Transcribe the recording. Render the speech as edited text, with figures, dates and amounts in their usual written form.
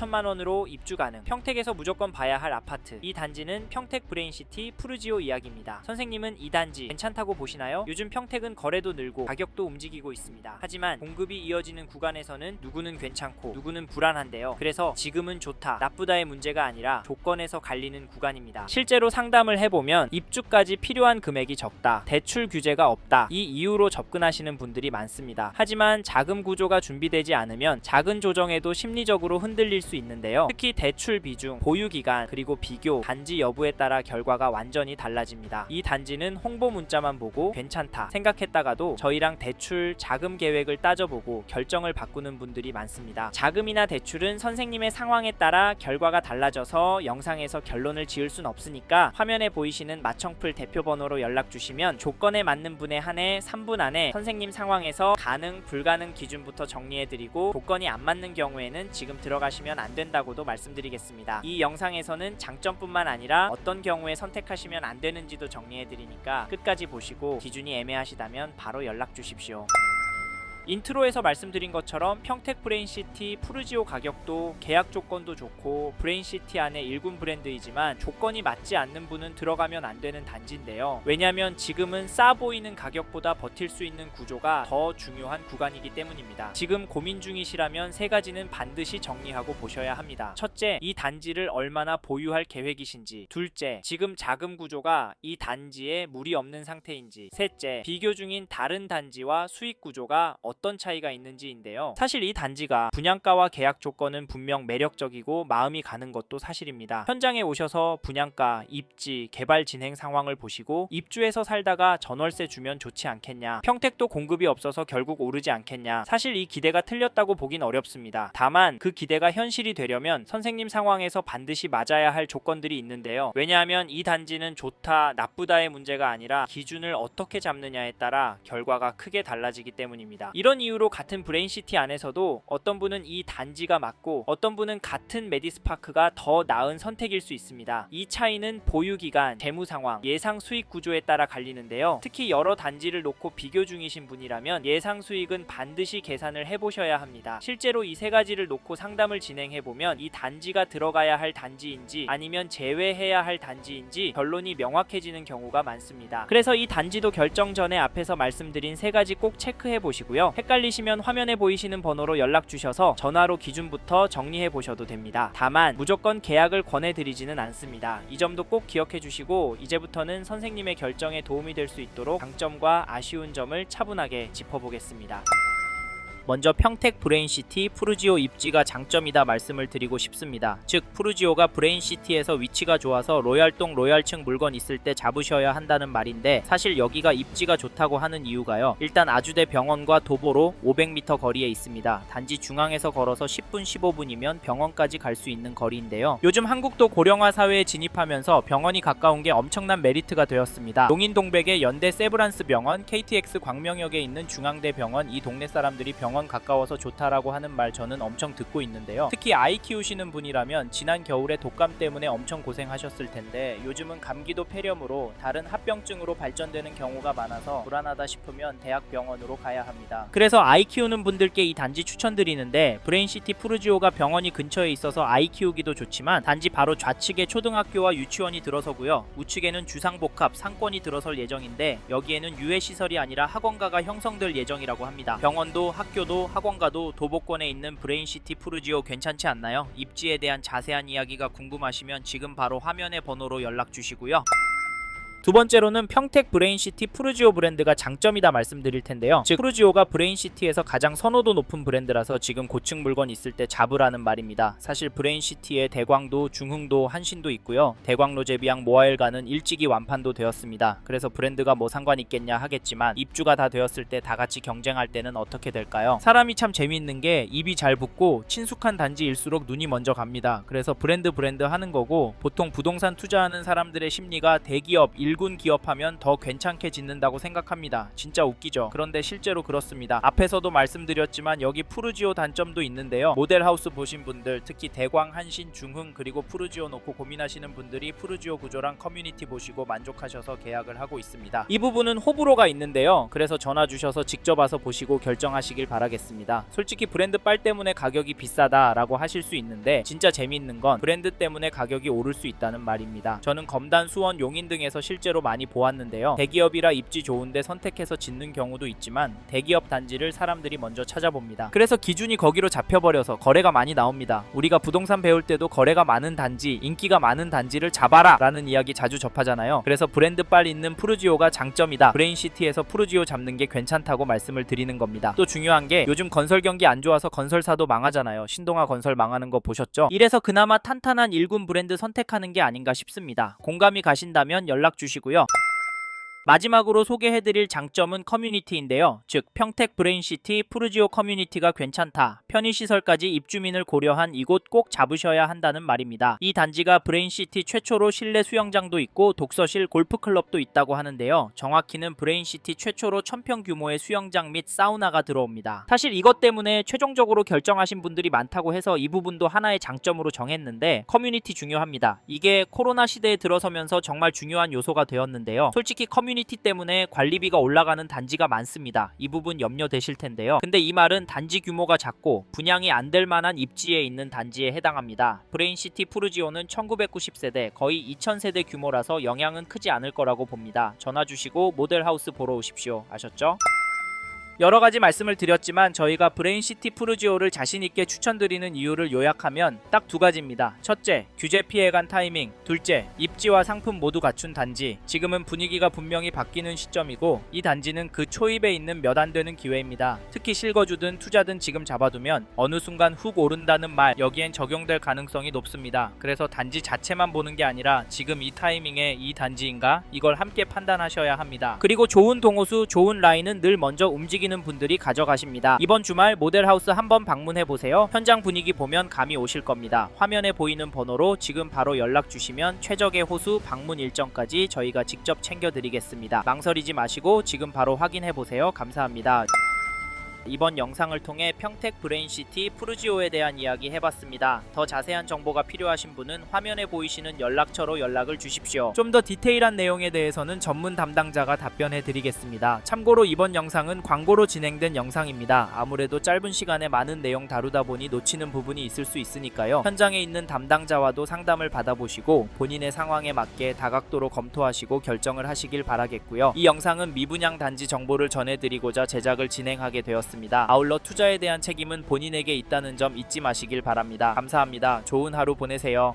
1천만원으로 입주 가능, 평택에서 무조건 봐야 할 아파트. 이 단지는 평택 브레인시티 푸르지오 이야기입니다. 선생님은 이 단지 괜찮다고 보시나요? 요즘 평택은 거래도 늘고 가격도 움직이고 있습니다. 하지만 공급이 이어지는 구간에서는 누구는 괜찮고 누구는 불안한데요. 그래서 지금은 좋다, 나쁘다의 문제가 아니라 조건에서 갈리는 구간입니다. 실제로 상담을 해보면 입주까지 필요한 금액이 적다, 대출 규제가 없다, 이 이유로 접근하시는 분들이 많습니다. 하지만 자금 구조가 준비되지 않으면 작은 조정에도 심리적으로 흔들릴 수 있는데요. 특히 대출 비중, 보유 기간, 그리고 비교, 단지 여부에 따라 결과가 완전히 달라집니다. 이 단지는 홍보 문자만 보고 괜찮다 생각했다가도 저희랑 대출 자금 계획을 따져보고 결정을 바꾸는 분들이 많습니다. 자금이나 대출은 선생님의 상황에 따라 결과가 달라져서 영상에서 결론을 지을 순 없으니까 화면에 보이시는 마청풀 대표번호로 연락 주시면 조건에 맞는 분에 한해 3분 안에 선생님 상황에서 가능, 불가능 기준부터 정리해드리고, 조건이 안 맞는 경우에는 지금 들어가시면 안 된다고도 말씀드리겠습니다. 이 영상에서는 장점뿐만 아니라 어떤 경우에 선택하시면 안 되는지도 정리해드리니까 끝까지 보시고 기준이 애매하시다면 바로 연락 주십시오. 인트로에서 말씀드린 것처럼 평택 브레인시티 푸르지오 가격도 계약 조건도 좋고 브레인시티 안에 1군 브랜드이지만 조건이 맞지 않는 분은 들어가면 안 되는 단지인데요. 왜냐하면 지금은 싸 보이는 가격보다 버틸 수 있는 구조가 더 중요한 구간이기 때문입니다. 지금 고민 중이시라면 세 가지는 반드시 정리하고 보셔야 합니다. 첫째, 이 단지를 얼마나 보유할 계획이신지. 둘째, 지금 자금 구조가 이 단지에 무리 없는 상태인지. 셋째, 비교 중인 다른 단지와 수익 구조가 어떤 차이가 있는지인데요. 사실 이 단지가 분양가와 계약 조건은 분명 매력적이고 마음이 가는 것도 사실입니다. 현장에 오셔서 분양가, 입지, 개발 진행 상황을 보시고 입주해서 살다가 전월세 주면 좋지 않겠냐, 평택도 공급이 없어서 결국 오르지 않겠냐, 사실 이 기대가 틀렸다고 보긴 어렵습니다. 다만 그 기대가 현실이 되려면 선생님 상황에서 반드시 맞아야 할 조건들이 있는데요. 왜냐하면 이 단지는 좋다, 나쁘다의 문제가 아니라 기준을 어떻게 잡느냐에 따라 결과가 크게 달라지기 때문입니다. 이런 이유로 같은 브레인시티 안에서도 어떤 분은 이 단지가 맞고 어떤 분은 같은 메디스파크가 더 나은 선택일 수 있습니다. 이 차이는 보유기간, 재무상황, 예상 수익 구조에 따라 갈리는데요. 특히 여러 단지를 놓고 비교 중이신 분이라면 예상 수익은 반드시 계산을 해보셔야 합니다. 실제로 이 세 가지를 놓고 상담을 진행해보면 이 단지가 들어가야 할 단지인지 아니면 제외해야 할 단지인지 결론이 명확해지는 경우가 많습니다. 그래서 이 단지도 결정 전에 앞에서 말씀드린 세 가지 꼭 체크해보시고요. 헷갈리시면 화면에 보이시는 번호로 연락 주셔서 전화로 기준부터 정리해 보셔도 됩니다. 다만 무조건 계약을 권해드리지는 않습니다. 이 점도 꼭 기억해 주시고 이제부터는 선생님의 결정에 도움이 될 수 있도록 장점과 아쉬운 점을 차분하게 짚어보겠습니다. 먼저 평택 브레인시티 푸르지오 입지가 장점이다 말씀을 드리고 싶습니다. 즉 푸르지오가 브레인시티에서 위치가 좋아서 로얄동 로얄층 물건 있을 때 잡으셔야 한다는 말인데, 사실 여기가 입지가 좋다고 하는 이유가요. 일단 아주대 병원과 도보로 500m 거리에 있습니다. 단지 중앙에서 걸어서 10분 15분이면 병원까지 갈 수 있는 거리인데요. 요즘 한국도 고령화 사회에 진입하면서 병원이 가까운 게 엄청난 메리트가 되었습니다. 용인동백의 연대 세브란스 병원, KTX 광명역에 있는 중앙대 병원, 이 동네 사람들이 병원 가까워서 좋다라고 하는 말 저는 엄청 듣고 있는데요. 특히 아이 키우시는 분이라면 지난 겨울에 독감 때문에 엄청 고생하셨을 텐데 요즘은 감기도 폐렴으로 다른 합병증으로 발전되는 경우가 많아서 불안하다 싶으면 대학병원으로 가야 합니다. 그래서 아이 키우는 분들께 이 단지 추천드리는데, 브레인시티 푸르지오가 병원이 근처에 있어서 아이 키우기도 좋지만 단지 바로 좌측에 초등학교와 유치원이 들어서고요. 우측에는 주상복합, 상권이 들어설 예정인데 여기에는 유해시설이 아니라 학원가가 형성될 예정이라고 합니다. 병원도 학교도 학원가도 도보권에 있는 브레인시티 푸르지오 괜찮지 않나요? 입지에 대한 자세한 이야기가 궁금하시면 지금 바로 화면의 번호로 연락 주시고요. 두 번째로는 평택 브레인시티 푸르지오 브랜드가 장점이다 말씀드릴 텐데요. 즉 푸르지오가 브레인시티에서 가장 선호도 높은 브랜드라서 지금 고층 물건 있을 때 잡으라는 말입니다. 사실 브레인시티에 대광도, 중흥도, 한신도 있고요. 대광로 제비양 모아일가는 일찍이 완판도 되었습니다. 그래서 브랜드가 뭐 상관 있겠냐 하겠지만 입주가 다 되었을 때 다 같이 경쟁할 때는 어떻게 될까요? 사람이 참 재미있는 게 입이 잘 붙고 친숙한 단지일수록 눈이 먼저 갑니다. 그래서 브랜드 하는 거고, 보통 부동산 투자하는 사람들의 심리가 대기업 1군 일군 기업하면 더 괜찮게 짓는다고 생각합니다. 진짜 웃기죠? 그런데 실제로 그렇습니다. 앞에서도 말씀드렸지만 여기 푸르지오 단점도 있는데요. 모델하우스 보신 분들, 특히 대광, 한신, 중흥 그리고 푸르지오 놓고 고민하시는 분들이 푸르지오 구조랑 커뮤니티 보시고 만족하셔서 계약을 하고 있습니다. 이 부분은 호불호가 있는데요. 그래서 전화 주셔서 직접 와서 보시고 결정하시길 바라겠습니다. 솔직히 브랜드 빨 때문에 가격이 비싸다라고 하실 수 있는데 진짜 재미있는 건 브랜드 때문에 가격이 오를 수 있다는 말입니다. 저는 검단, 수원, 용인 등에서 실제로 많이 보았는데요. 대기업이라 입지 좋은데 선택해서 짓는 경우도 있지만 대기업 단지를 사람들이 먼저 찾아봅니다. 그래서 기준이 거기로 잡혀버려서 거래가 많이 나옵니다. 우리가 부동산 배울 때도 거래가 많은 단지, 인기가 많은 단지를 잡아라 라는 이야기 자주 접하잖아요. 그래서 브랜드 빨 있는 푸르지오가 장점이다, 브레인시티에서 푸르지오 잡는 게 괜찮다고 말씀을 드리는 겁니다. 또 중요한 게 요즘 건설 경기 안 좋아서 건설사도 망하잖아요. 신동아 건설 망하는 거 보셨죠? 이래서 그나마 탄탄한 일군 브랜드 선택하는 게 아닌가 싶습니다. 공감이 가신다면 연락 주시고요. 마지막으로 소개해드릴 장점은 커뮤니티인데요. 즉 평택 브레인시티 푸르지오 커뮤니티가 괜찮다, 편의시설까지 입주민을 고려한 이곳 꼭 잡으셔야 한다는 말입니다. 이 단지가 브레인시티 최초로 실내 수영장도 있고 독서실, 골프클럽도 있다고 하는데요. 정확히는 브레인시티 최초로 1000평 규모의 수영장 및 사우나가 들어옵니다. 사실 이것 때문에 최종적으로 결정하신 분들이 많다고 해서 이 부분도 하나의 장점으로 정했는데, 커뮤니티 중요합니다. 이게 코로나 시대에 들어서면서 정말 중요한 요소가 되었는데요. 솔직히 커뮤니티 때문에 관리비가 올라가는 단지가 많습니다. 이 부분 염려되실 텐데요. 근데 이 말은 단지 규모가 작고 분양이 안 될 만한 입지에 있는 단지에 해당합니다. 브레인시티 푸르지오는 1990세대, 거의 2000세대 규모라서 영향은 크지 않을 거라고 봅니다. 전화 주시고 모델하우스 보러 오십시오. 아셨죠? 여러가지 말씀을 드렸지만 저희가 브레인시티 푸르지오를 자신있게 추천드리는 이유를 요약하면 딱 두 가지입니다. 첫째, 규제 피해간 타이밍. 둘째, 입지와 상품 모두 갖춘 단지. 지금은 분위기가 분명히 바뀌는 시점이고 이 단지는 그 초입에 있는 몇 안 되는 기회입니다. 특히 실거주든 투자든 지금 잡아두면 어느 순간 훅 오른다는 말, 여기엔 적용될 가능성이 높습니다. 그래서 단지 자체만 보는 게 아니라 지금 이 타이밍에 이 단지인가? 이걸 함께 판단하셔야 합니다. 그리고 좋은 동호수, 좋은 라인은 늘 먼저 움직이는 분들이 가져가십니다. 이번 주말 모델하우스 한번 방문해보세요. 현장 분위기 보면 감이 오실 겁니다. 화면에 보이는 번호로 지금 바로 연락 주시면 최적의 호수, 방문 일정까지 저희가 직접 챙겨드리겠습니다. 망설이지 마시고 지금 바로 확인해보세요. 감사합니다. 이번 영상을 통해 평택 브레인시티 푸르지오에 대한 이야기 해봤습니다. 더 자세한 정보가 필요하신 분은 화면에 보이시는 연락처로 연락을 주십시오. 좀 더 디테일한 내용에 대해서는 전문 담당자가 답변해 드리겠습니다. 참고로 이번 영상은 광고로 진행된 영상입니다. 아무래도 짧은 시간에 많은 내용 다루다 보니 놓치는 부분이 있을 수 있으니까요. 현장에 있는 담당자와도 상담을 받아보시고 본인의 상황에 맞게 다각도로 검토하시고 결정을 하시길 바라겠고요. 이 영상은 미분양 단지 정보를 전해드리고자 제작을 진행하게 되었습니다. 아울러 투자에 대한 책임은 본인에게 있다는 점 잊지 마시길 바랍니다. 감사합니다. 좋은 하루 보내세요.